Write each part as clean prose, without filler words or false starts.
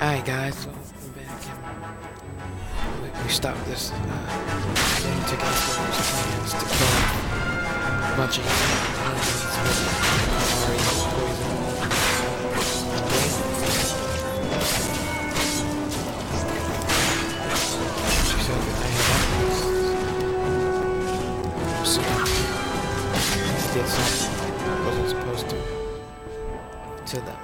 Alright guys, so we're back and we stopped this game to get plans to kill a bunch of enemies with Mari's poison. She said that I had so I did something I wasn't supposed to them.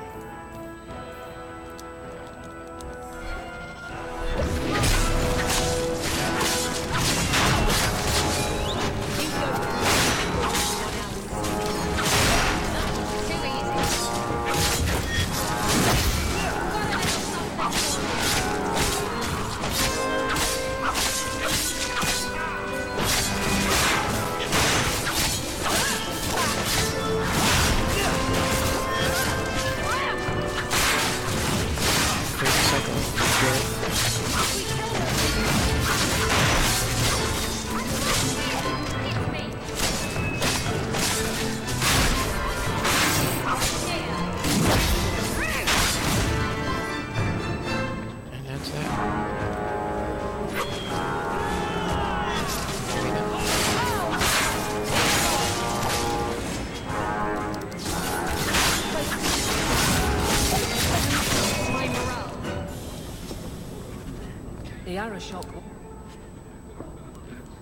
The arrow shot.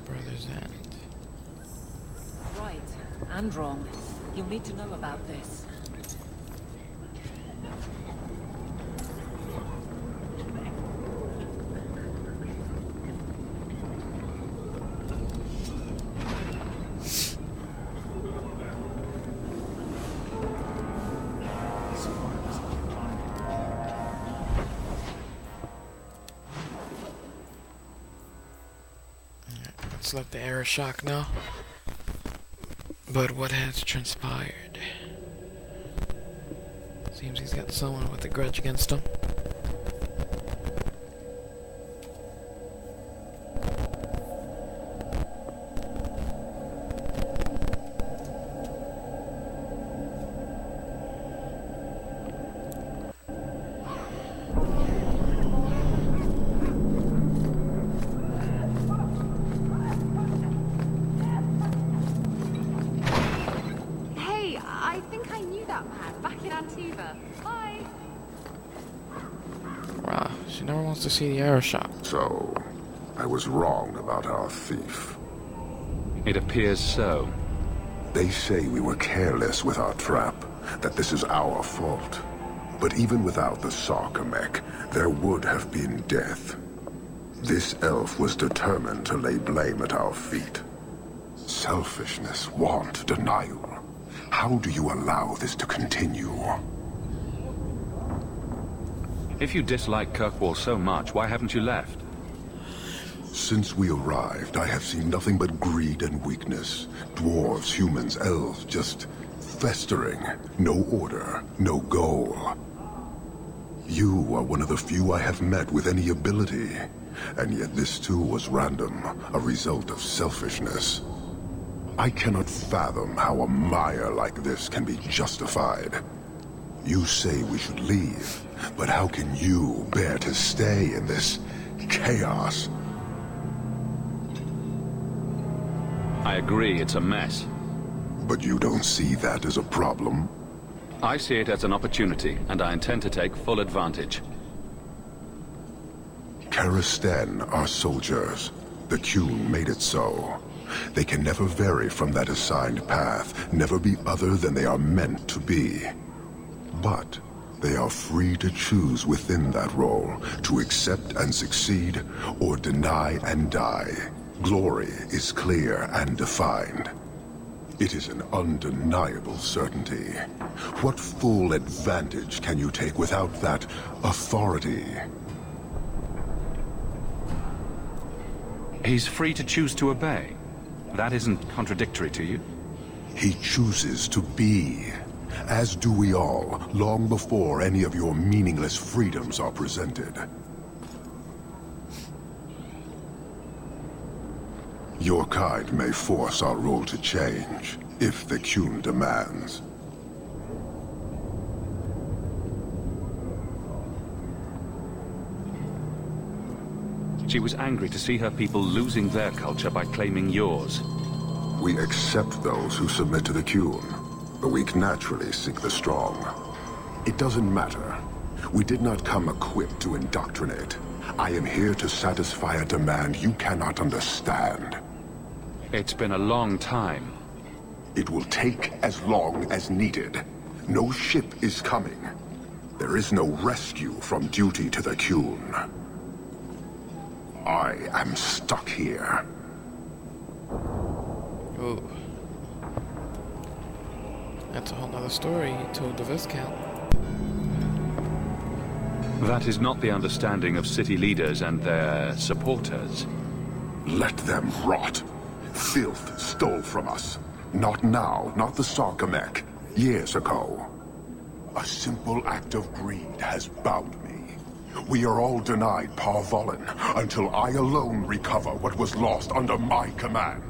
Brother's End. Right and wrong. You'll need to know about this. Let's let the arrow shock now. But what has transpired? Seems he's got someone with a grudge against him. Wow, she never wants to see the arrow shot. So, I was wrong about our thief. It appears so. They say we were careless with our trap, that this is our fault. But even without the Sarkamek, there would have been death. This elf was determined to lay blame at our feet. Selfishness, want, denial. How do you allow this to continue? If you dislike Kirkwall so much, why haven't you left? Since we arrived, I have seen nothing but greed and weakness. Dwarves, humans, elves, just festering. No order, no goal. You are one of the few I have met with any ability. And yet this too was random, a result of selfishness. I cannot fathom how a mire like this can be justified. You say we should leave, but how can you bear to stay in this chaos? I agree, it's a mess. But you don't see that as a problem? I see it as an opportunity, and I intend to take full advantage. Karisten are soldiers. The Qun made it so. They can never vary from that assigned path, never be other than they are meant to be. But they are free to choose within that role, to accept and succeed, or deny and die. Glory is clear and defined. It is an undeniable certainty. What full advantage can you take without that authority? He's free to choose to obey. That isn't contradictory to you? He chooses to be. As do we all, long before any of your meaningless freedoms are presented. Your kind may force our role to change, if the Qun demands. She was angry to see her people losing their culture by claiming yours. We accept those who submit to the Qun. The weak naturally seek the strong. It doesn't matter. We did not come equipped to indoctrinate. I am here to satisfy a demand you cannot understand. It's been a long time. It will take as long as needed. No ship is coming. There is no rescue from duty to the Qun. I am stuck here. Oh. That's a whole nother story you told the Viscount. That is not the understanding of city leaders and their supporters. Let them rot. Filth stole from us. Not now, not the Sarkamek. Years ago. A simple act of greed has bound me. We are all denied Parvolin until I alone recover what was lost under my command.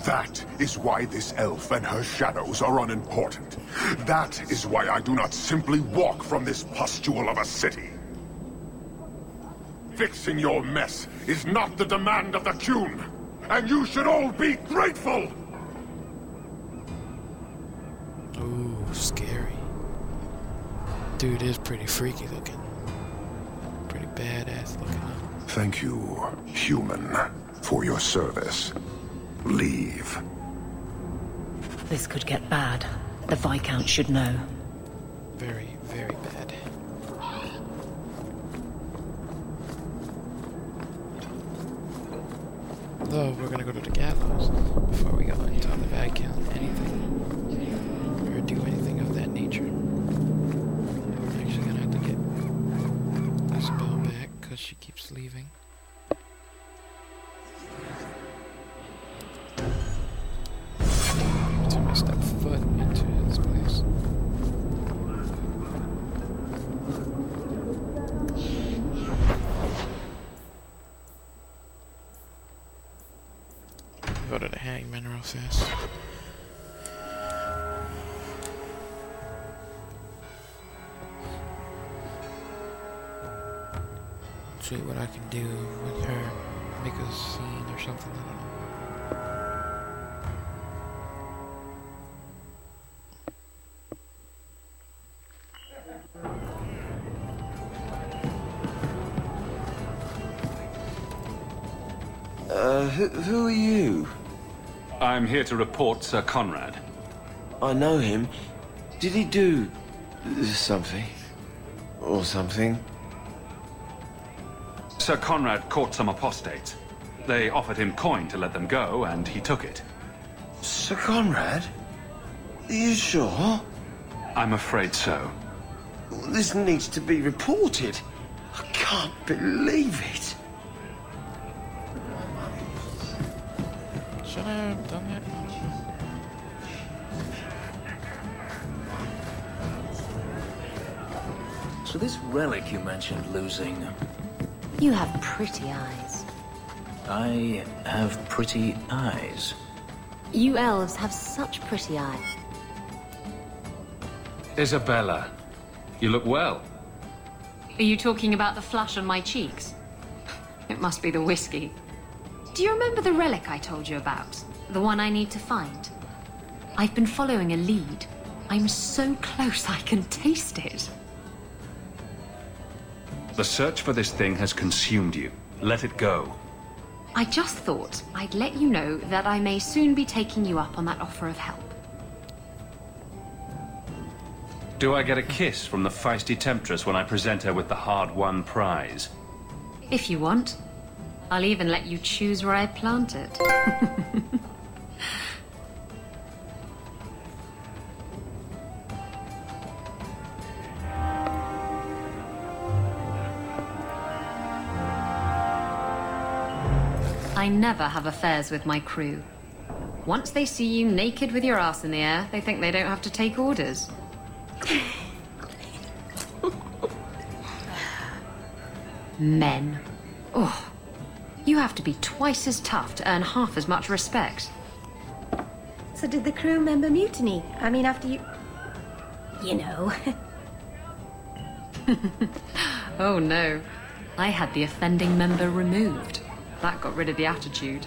That is why this elf and her shadows are unimportant. That is why I do not simply walk from this pustule of a city. Fixing your mess is not the demand of the Qun, and you should all be grateful! Ooh, scary. Dude is pretty freaky looking. Pretty badass looking. Thank you, human, for your service. Leave. This could get bad. The Viscount should know. Very, very bad. Though, we're gonna go to the gallows before we go and tell the Viscount anything. Or do anything of that nature. We're actually gonna have to get the spell back, because she keeps leaving. Every time I step foot into this place. Go to the hangman real fast. See what I can do with her. Make a scene or something, I don't know. Who are you? I'm here to report Sir Conrad. I know him. Did he do something? Or something? Sir Conrad caught some apostates. They offered him coin to let them go, and he took it. Sir Conrad? Are you sure? I'm afraid so. This needs to be reported. I can't believe it. Should I have done that? So this relic you mentioned losing, You have pretty eyes. I have pretty eyes. You elves have such pretty eyes. Isabella, you look well. Are you talking about the flush on my cheeks? It must be the whiskey. Do you remember the relic I told you about? The one I need to find? I've been following a lead. I'm so close I can taste it. The search for this thing has consumed you. Let it go. I just thought I'd let you know that I may soon be taking you up on that offer of help. Do I get a kiss from the feisty temptress when I present her with the hard-won prize? If you want. I'll even let you choose where I plant it. I never have affairs with my crew. Once they see you naked with your ass in the air, they think they don't have to take orders. Men. Oh. You have to be twice as tough to earn half as much respect. So did the crew member mutiny? I mean, after you... You know. Oh no. I had the offending member removed. That got rid of the attitude.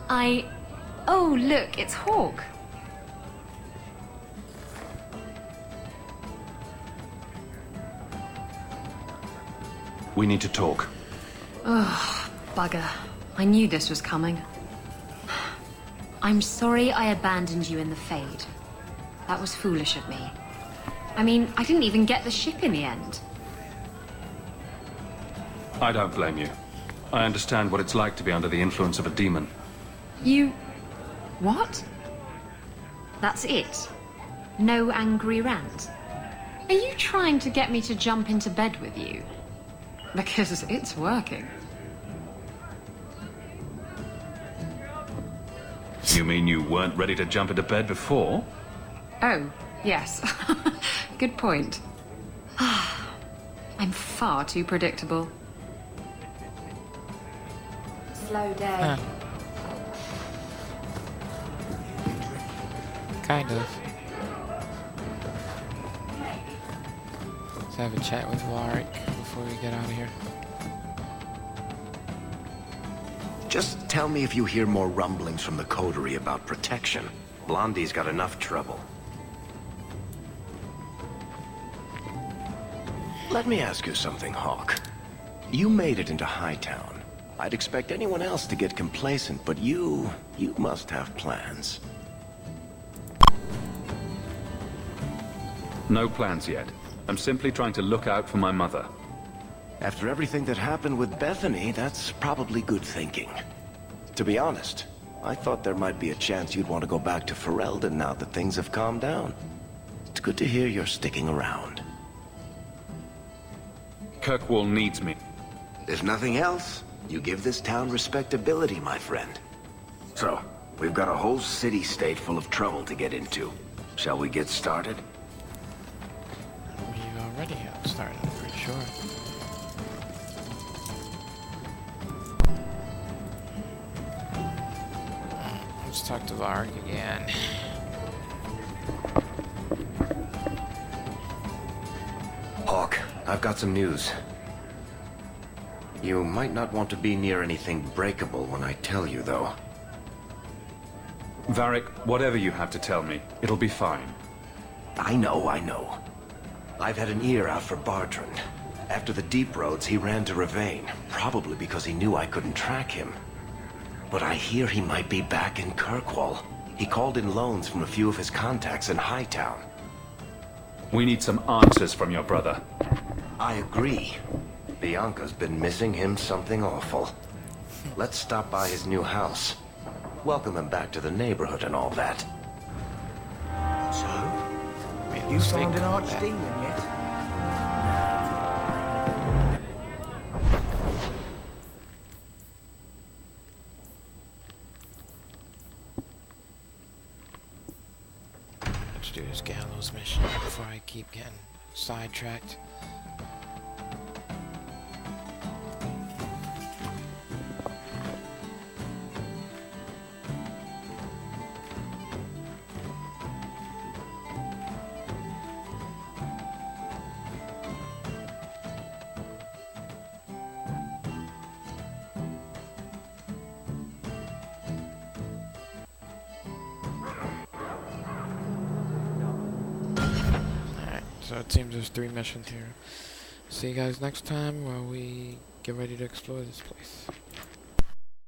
Oh, look, it's Hawk. We need to talk. Ugh, bugger. I knew this was coming. I'm sorry I abandoned you in the Fade. That was foolish of me. I mean, I didn't even get the ship in the end. I don't blame you. I understand what it's like to be under the influence of a demon. You... what? That's it? No angry rant? Are you trying to get me to jump into bed with you? Because it's working. You mean you weren't ready to jump into bed before? Oh, yes. Good point. I'm far too predictable. Slow day. Huh. Kind of. Let's have a chat with Warwick before we get out of here. Just tell me if you hear more rumblings from the coterie about protection. Blondie's got enough trouble. Let me ask you something, Hawk. You made it into Hightown. I'd expect anyone else to get complacent, but you must have plans. No plans yet. I'm simply trying to look out for my mother. After everything that happened with Bethany, that's probably good thinking. To be honest, I thought there might be a chance you'd want to go back to Ferelden now that things have calmed down. It's good to hear you're sticking around. Kirkwall needs me. If nothing else, you give this town respectability, my friend. So, we've got a whole city-state full of trouble to get into. Shall we get started? We already got started, I'm pretty sure. Let's talk to Varg again. Hawk, I've got some news. You might not want to be near anything breakable when I tell you, though. Varric, whatever you have to tell me, it'll be fine. I know. I've had an ear out for Bartrand. After the Deep Roads, he ran to Ravain, probably because he knew I couldn't track him. But I hear he might be back in Kirkwall. He called in loans from a few of his contacts in Hightown. We need some answers from your brother. I agree. Bianca's been missing him something awful. Let's stop by his new house. Welcome him back to the neighborhood and all that. So, you found an archdemon yet? Let's do this gallows mission before I keep getting sidetracked. So it seems there's 3 missions here. See you guys next time while we get ready to explore this place.